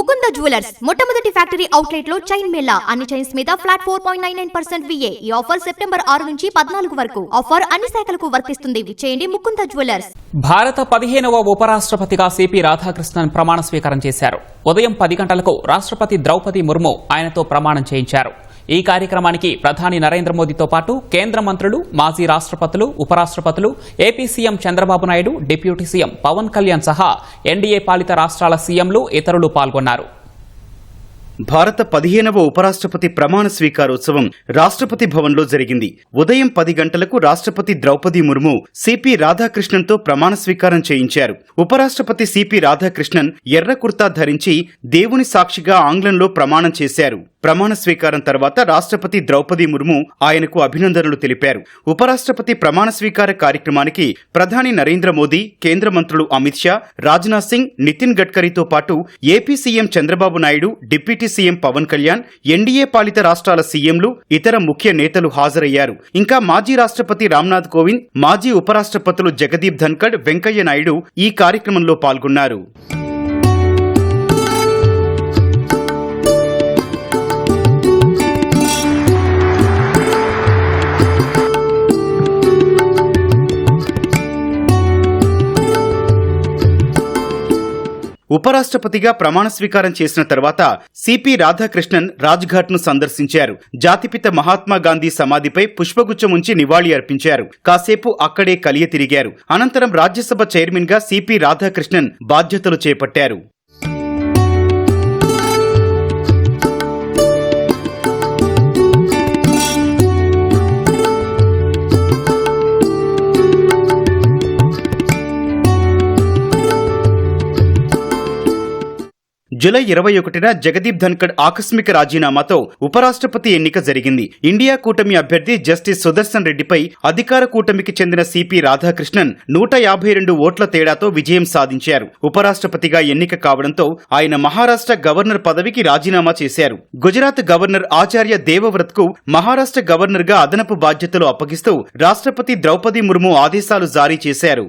Mukunda jewellers మొట్టమొదటి factory outlet లో chain Mela అన్ని చైన్స్ మీద ఫ్లాట్ 4.99% VA. ఈ ఆఫర్ సెప్టెంబర్ 6 నుంచి 14 వరకు. ఆఫర్ అన్ని శాఖలకు వర్తిస్తుంది. విచ్చేయండి ముకుంద జ్యువెలర్స్. భారత 15వ ఉపరాష్ట్రపతిగా సిపి రాధాకృష్ణన్ ప్రమాణ స్వీకారం చేశారు. ఉదయం 10 గంటలకు రాష్ట్రపతి ద్రౌపది ముర్ము ఆయనతో ప్రమాణం చేయించారు. ఈ కార్యక్రమానికి ప్రధాని నరేంద్ర మోదీతో పాటు కేంద్ర మంత్రులు, మాజీ రాష్ట్రపతులు, ఉపరాష్ట్రపతులు, AP CM Chandrababu Naidu, deputy CM Pawan Kalyan సహా ఎన్డీఏ పాలిత రాష్ట్రాల సీఎంలు, ఇతరులు పాల్గొన్నారు. భారత 15వ ఉపరాష్ట్రపతి ప్రమాణ స్వీకారోత్సవం రాష్ట్రపతి భవన్లో జరిగింది. ఉదయం 10 గంటలకు రాష్ట్రపతి ద్రౌపది ముర్ము సిపి రాధాకృష్ణన్తో ప్రమాణ స్వీకారం చేయించారు. ఉపరాష్ట్రపతి సిపి రాధాకృష్ణన్ ఎర్ర కుర్తా ధరించి దేవుని సాక్షిగా ఆంగ్లంలో ప్రమాణం చేశారు. ప్రమాణ స్వీకారం తర్వాత రాష్ట్రపతి ద్రౌపది ముర్ము ఆయనకు అభినందనలు తెలిపారు. ఉపరాష్ట్రపతి ప్రమాణ స్వీకార కార్యక్రమానికి ప్రధాని నరేంద్ర మోదీ, కేంద్ర మంత్రులు అమిత్ షా, రాజ్నాథ్ సింగ్, నితిన్ గడ్కరీతో పాటు AP CM Chandrababu Naidu, deputy CM Pawan Kalyan, NDA పాలిత రాష్ట్రాల సీఎంలు, ఇతర ముఖ్య నేతలు హాజరయ్యారు. ఇంకా మాజీ రాష్ట్రపతి రామ్నాథ్ కోవింద్, మాజీ ఉపరాష్ట్రపతులు జగదీప్ ధన్కడ్, వెంకయ్య నాయుడు ఈ కార్యక్రమంలో పాల్గొన్నారు. ఉపరాష్ట్రపతిగా ప్రమాణ స్వీకారం చేసిన తర్వాత సిపి రాధాకృష్ణన్ రాజ్ఘాట్ ను సందర్శించారు. జాతిపిత మహాత్మా గాంధీ సమాధిపై పుష్పగుచ్చం ఉంచి నివాళి అర్పించారు. కాసేపు అక్కడే కలియ తిరిగారు. అనంతరం రాజ్యసభ చైర్మన్ గా సిపి రాధాకృష్ణన్ బాధ్యతలు చేపట్టారు. జూలై 21న జగదీప్ ధన్కడ్ ఆకస్మిక రాజీనామాతో ఉపరాష్ట్రపతి ఎన్నిక జరిగింది. ఇండియా కూటమి అభ్యర్థి జస్టిస్ సుదర్శన్ రెడ్డిపై అధికార కూటమికి చెందిన సిపి రాధాకృష్ణన్ 152 ఓట్ల తేడాతో విజయం సాధించారు. ఉపరాష్ట్రపతిగా ఎన్నిక కావడంతో ఆయన మహారాష్ట్ర గవర్నర్ పదవికి రాజీనామా చేశారు. గుజరాత్ గవర్నర్ ఆచార్య దేవవ్రత్ కు మహారాష్ట్ర గవర్నర్ గా అదనపు బాధ్యతలు అప్పగిస్తూ రాష్ట్రపతి ద్రౌపది ముర్ము ఆదేశాలు జారీ చేశారు.